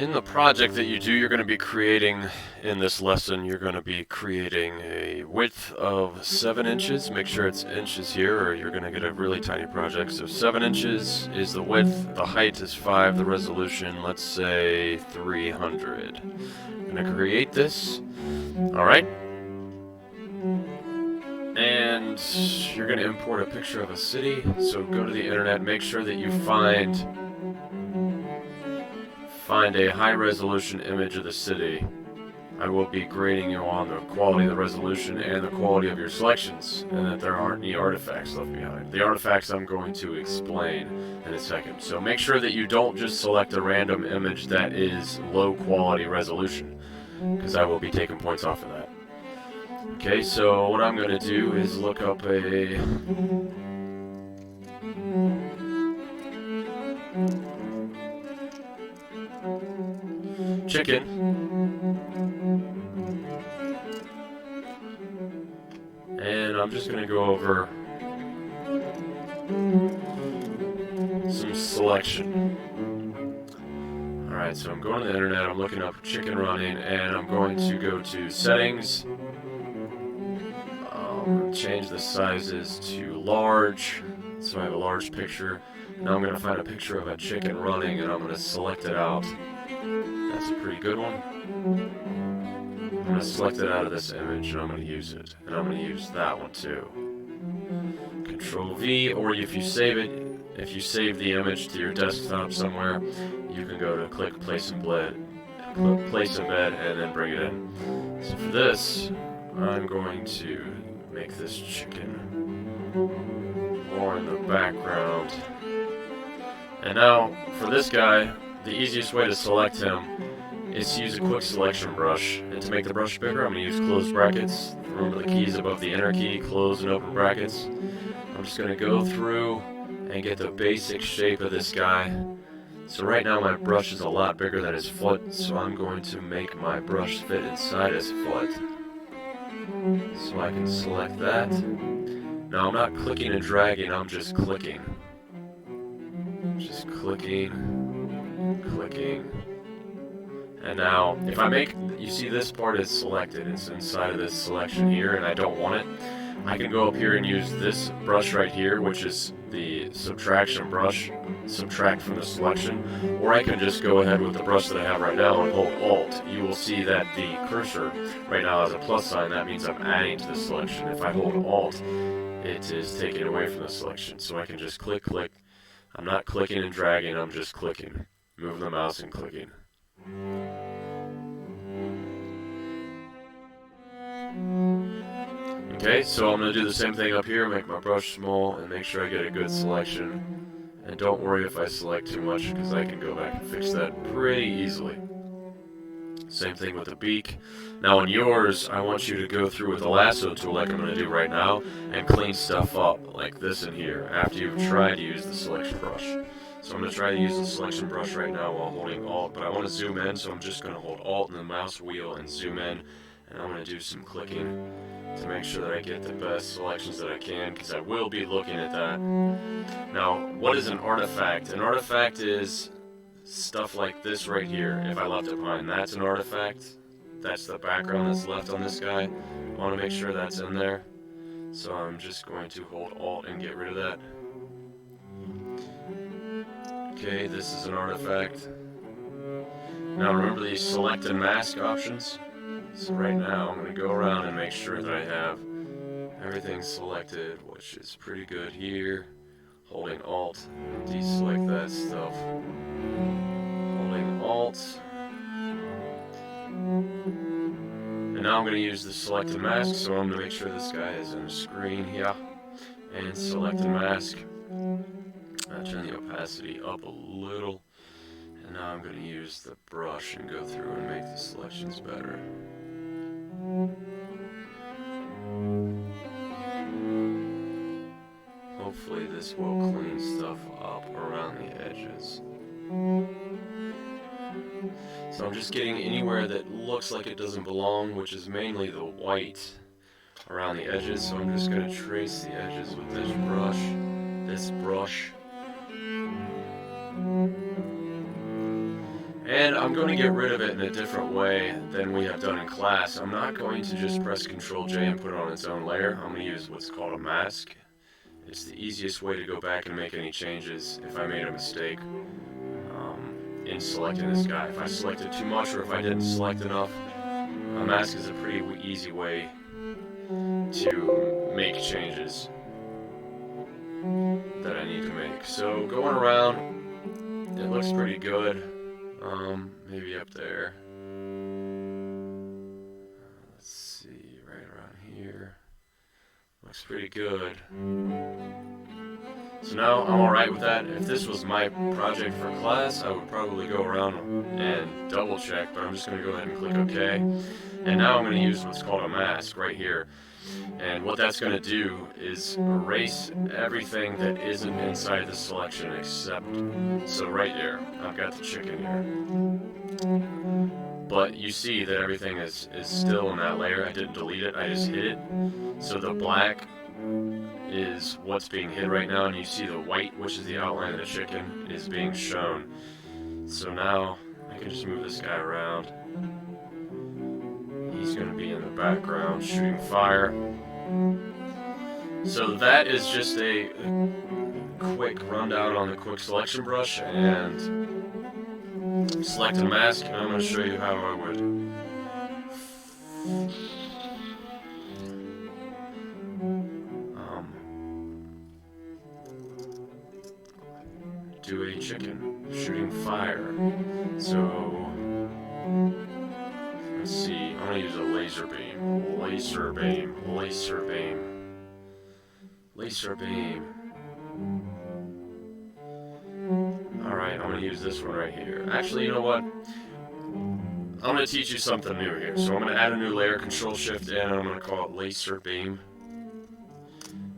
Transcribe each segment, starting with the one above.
In the project that you do, you're going to be creating, in this lesson, you're going to be creating a width of 7 inches. Make sure it's inches here or you're going to get a really tiny project. So 7 inches is the width, the height is 5, the resolution, let's say 300. I'm going to create this. Alright. And you're going to import a picture of a city. So go to the internet, make sure that you find a high resolution image of the city. I will be grading you on the quality of the resolution and the quality of your selections, and that there aren't any artifacts left behind. The artifacts I'm going to explain in a second. So make sure that you don't just select a random image that is low quality resolution, because I will be taking points off of that. Okay, so what I'm going to do is look up a chicken. And I'm just going to go over some selection. Alright, so I'm going to the internet, I'm looking up chicken running, and I'm going to go to settings. Change the sizes to large, so I have a large picture. Now I'm going to find a picture of a chicken running, and I'm going to select it out. That's a pretty good one. I'm going to select it out of this image, and I'm going to use it. And I'm going to use that one too. Control V, or if you save it, if you save the image to your desktop somewhere, you can go to click place embed, and then bring it in. So for this, I'm going to make this chicken more in the background. And now, for this guy, the easiest way to select him is to use a quick selection brush. And to make the brush bigger, I'm going to use closed brackets. Remember the keys above the enter key, close and open brackets. I'm just going to go through and get the basic shape of this guy. So right now my brush is a lot bigger than his foot, so I'm going to make my brush fit inside his foot. So I can select that. Now I'm not clicking and dragging, I'm just clicking. Just clicking, clicking. And now, if I make, you see this part is selected, it's inside of this selection here, and I don't want it. I can go up here and use this brush right here, which is the subtraction brush, subtract from the selection, or I can just go ahead with the brush that I have right now and hold Alt. You will see that the cursor right now has a plus sign, that means I'm adding to the selection. If I hold Alt, it is taking away from the selection, so I can just click, click. I'm not clicking and dragging, I'm just clicking. Moving the mouse and clicking. Okay, so I'm going to do the same thing up here, make my brush small, and make sure I get a good selection. And don't worry if I select too much, because I can go back and fix that pretty easily. Same thing with the beak. Now on yours, I want you to go through with the lasso tool like I'm going to do right now, and clean stuff up, like this in here, after you've tried to use the selection brush. So I'm going to try to use the selection brush right now while holding Alt, but I want to zoom in, so I'm just going to hold Alt and the mouse wheel and zoom in, and I'm going to do some clicking to make sure that I get the best selections that I can, because I will be looking at that. Now, what is an artifact? An artifact is stuff like this right here. If I left it behind, that's an artifact. That's the background that's left on this guy. I want to make sure that's in there. So I'm just going to hold Alt and get rid of that. Okay, this is an artifact. Now remember these select and mask options? So right now I'm going to go around and make sure that I have everything selected, which is pretty good here. Holding Alt, deselect that stuff. Holding Alt. And now I'm going to use the select and mask, so I'm going to make sure this guy is on the screen here. And select and mask. Turn the opacity up a little. And now I'm going to use the brush and go through and make the selections better. Hopefully this will clean stuff up around the edges. So I'm just getting anywhere that looks like it doesn't belong, which is mainly the white around the edges. So I'm just going to trace the edges with this brush. And I'm going to get rid of it in a different way than we have done in class. I'm not going to just press Ctrl J and put it on its own layer. I'm going to use what's called a mask. It's the easiest way to go back and make any changes if I made a mistake in selecting this guy. If I selected too much or if I didn't select enough, a mask is a pretty easy way to make changes that I need to make. So going around, it looks pretty good. Maybe up there. Let's see, right around here. Looks pretty good. So now I'm alright with that. If this was my project for class, I would probably go around and double check, but I'm just going to go ahead and click OK. And now I'm going to use what's called a mask right here. And what that's going to do is erase everything that isn't inside the selection except, so right there, I've got the chicken here. But you see that everything is still in that layer. I didn't delete it, I just hid it. So the black is what's being hid right now, and you see the white, which is the outline of the chicken, is being shown. So now I can just move this guy around. He's going to be in the background shooting fire. So that is just a quick rundown on the quick selection brush and select a mask, and I'm going to show you how I would do a chicken shooting fire. So let's see, I'm going to use a laser beam. Laser beam. Laser beam. Laser beam. Alright, I'm going to use this one right here. Actually, you know what? I'm going to teach you something new here. So I'm going to add a new layer, Control Shift N, and I'm going to call it Laser Beam.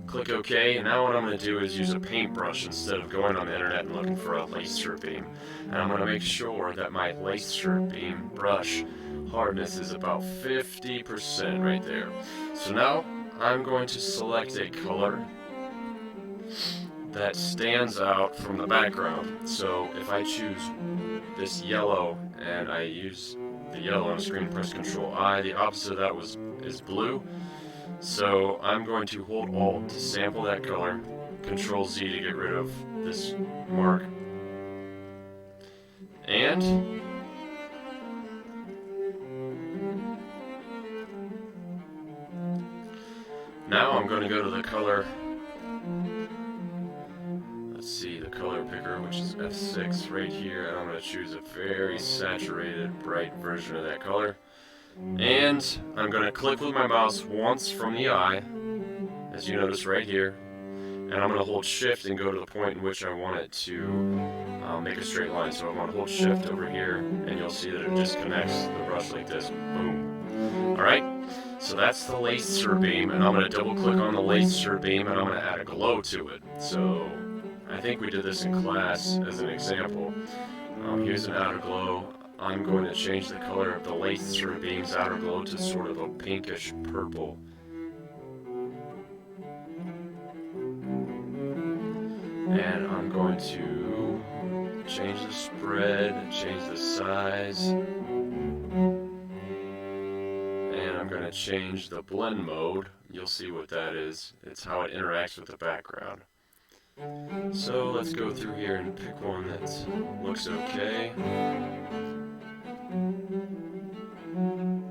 Click OK, and now what I'm going to do is use a paintbrush instead of going on the internet and looking for a laser beam. And I'm going to make sure that my laser beam brush hardness is about 50% right there. So now I'm going to select a color that stands out from the background. So if I choose this yellow and I use the yellow on the screen, press Control I, the opposite of that is blue. So I'm going to hold Alt to sample that color, Control Z to get rid of this mark, and now I'm going to go to the color, let's see, the color picker, which is F6 right here, and I'm going to choose a very saturated, bright version of that color. And I'm going to click with my mouse once from the eye, as you notice right here, and I'm going to hold Shift and go to the point in which I want it to make a straight line. So I'm going to hold Shift over here, and you'll see that it just connects the brush like this. Boom. Alright, so that's the laser beam, and I'm going to double click on the laser beam, and I'm going to add a glow to it. So I think we did this in class as an example. Here's an outer glow. I'm going to change the color of the laser beam's outer glow to sort of a pinkish purple. And I'm going to change the spread, change the size, and I'm going to change the blend mode. You'll see what that is. It's how it interacts with the background. So let's go through here and pick one that looks okay.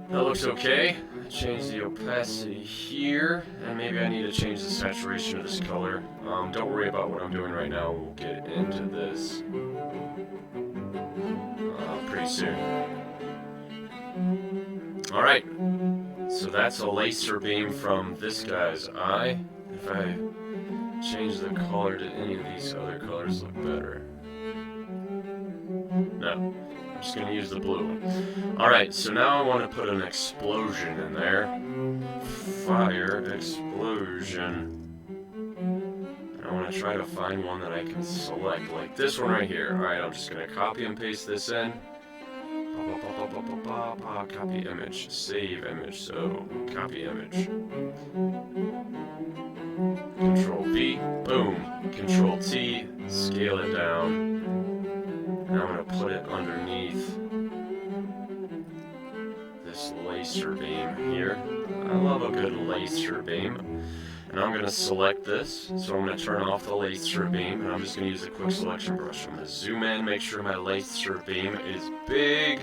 That looks okay. Change the opacity here, and maybe I need to change the saturation of this color. Don't worry about what I'm doing right now. We'll get into this pretty soon. Alright, so that's a laser beam from this guy's eye. If I change the color to any of these other colors, look better. No. I'm just going to use the blue one. Alright, so now I want to put an explosion in there. Fire explosion. And I want to try to find one that I can select, like this one right here. Alright, I'm just going to copy and paste this in. Copy image. Save image. So, copy image. Control V. Boom. Control T. Scale it down. And I'm going to put it underneath this laser beam here. I love a good laser beam. And I'm going to select this, so I'm going to turn off the laser beam, and I'm just going to use a quick selection brush. I'm going to zoom in, make sure my laser beam is big,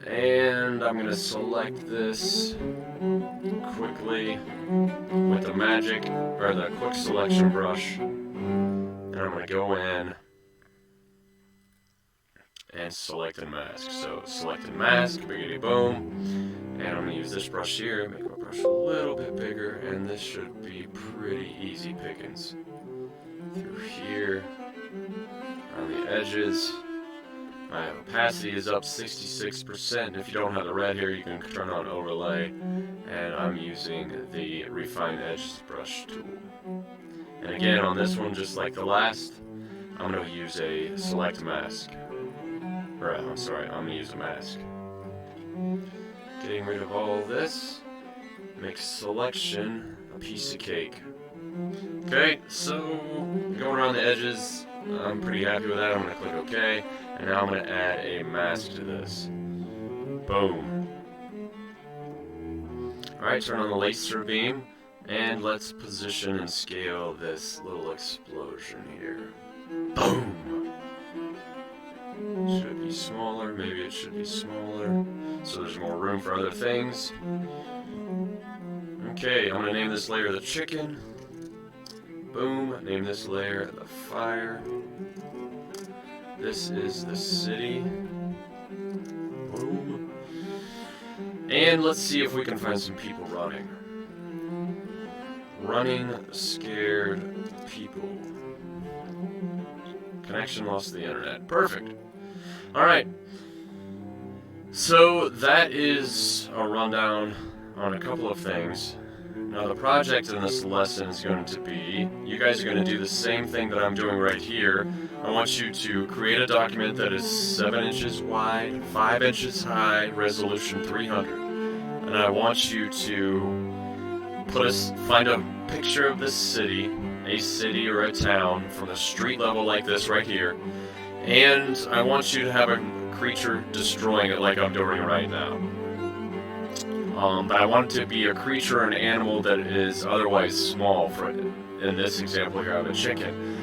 and I'm going to select this quickly with the magic, or the quick selection brush, and I'm going to go in and select a mask. So select a mask, biggity boom. And I'm going to use this brush here, make my brush a little bit bigger, and this should be pretty easy pickings. Through here, on the edges. My opacity is up 66%. If you don't have the red here, you can turn on overlay. And I'm using the Refine Edges brush tool. And again, on this one, just like the last, I'm going to use a select mask. Or, I'm sorry, I'm going to use a mask. Getting rid of all this makes selection a piece of cake. Okay, so going around the edges, I'm pretty happy with that. I'm going to click OK, and now I'm going to add a mask to this. Boom. Alright, turn on the laser beam, and let's position and scale this little explosion here. Boom! Should be smaller, maybe it should be smaller, so there's more room for other things. Okay, I'm gonna name this layer the chicken. Boom, name this layer the fire. This is the city. Boom. And let's see if we can find some people running. Running, scared people. Connection lost to the internet. Perfect. Alright, so that is a rundown on a couple of things. Now the project in this lesson is going to be, you guys are going to do the same thing that I'm doing right here. I want you to create a document that is 7 inches wide, 5 inches high, resolution 300. And I want you to find a picture of this city, a city or a town, from a street level like this right here. And I want you to have a creature destroying it like I'm doing right now. But I want it to be a creature or an animal that is otherwise small. In this example here, I have a chicken.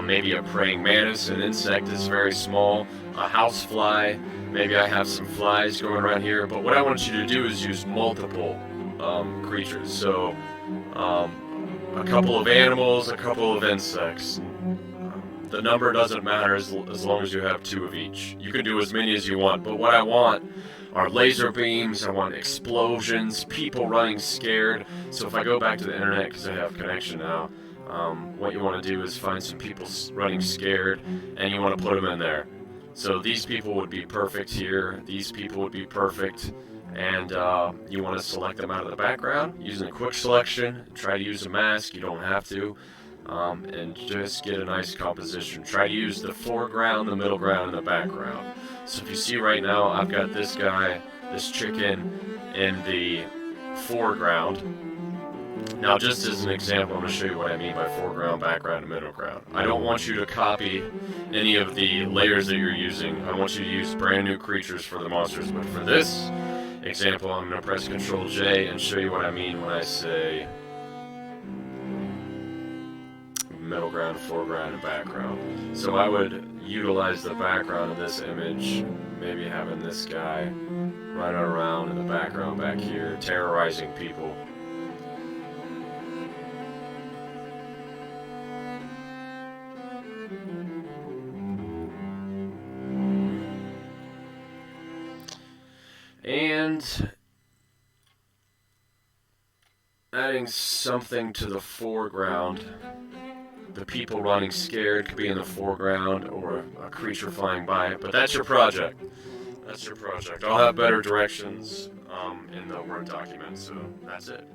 Maybe a praying mantis, an insect that's very small, a housefly. Maybe I have some flies going around here. But what I want you to do is use multiple creatures. So a couple of animals, a couple of insects. The number doesn't matter as long as you have 2 of each. You can do as many as you want, but what I want are laser beams, I want explosions, people running scared. So if I go back to the internet, because I have connection now, what you want to do is find some people running scared, and you want to put them in there. So these people would be perfect here, these people would be perfect, and you want to select them out of the background using a quick selection. Try to use a mask, you don't have to. And just get a nice composition. Try to use the foreground, the middle ground, and the background. So if you see right now, I've got this guy, this chicken, in the foreground. Now, just as an example, I'm going to show you what I mean by foreground, background, and middle ground. I don't want you to copy any of the layers that you're using. I want you to use brand new creatures for the monsters. But for this example, I'm going to press Ctrl J and show you what I mean when I say middle ground, foreground, and background. So I would utilize the background of this image, maybe having this guy running around in the background back here, terrorizing people. And adding something to the foreground. The people running scared could be in the foreground, or a creature flying by it, but that's your project. That's your project. I'll have better directions in the Word document, so that's it.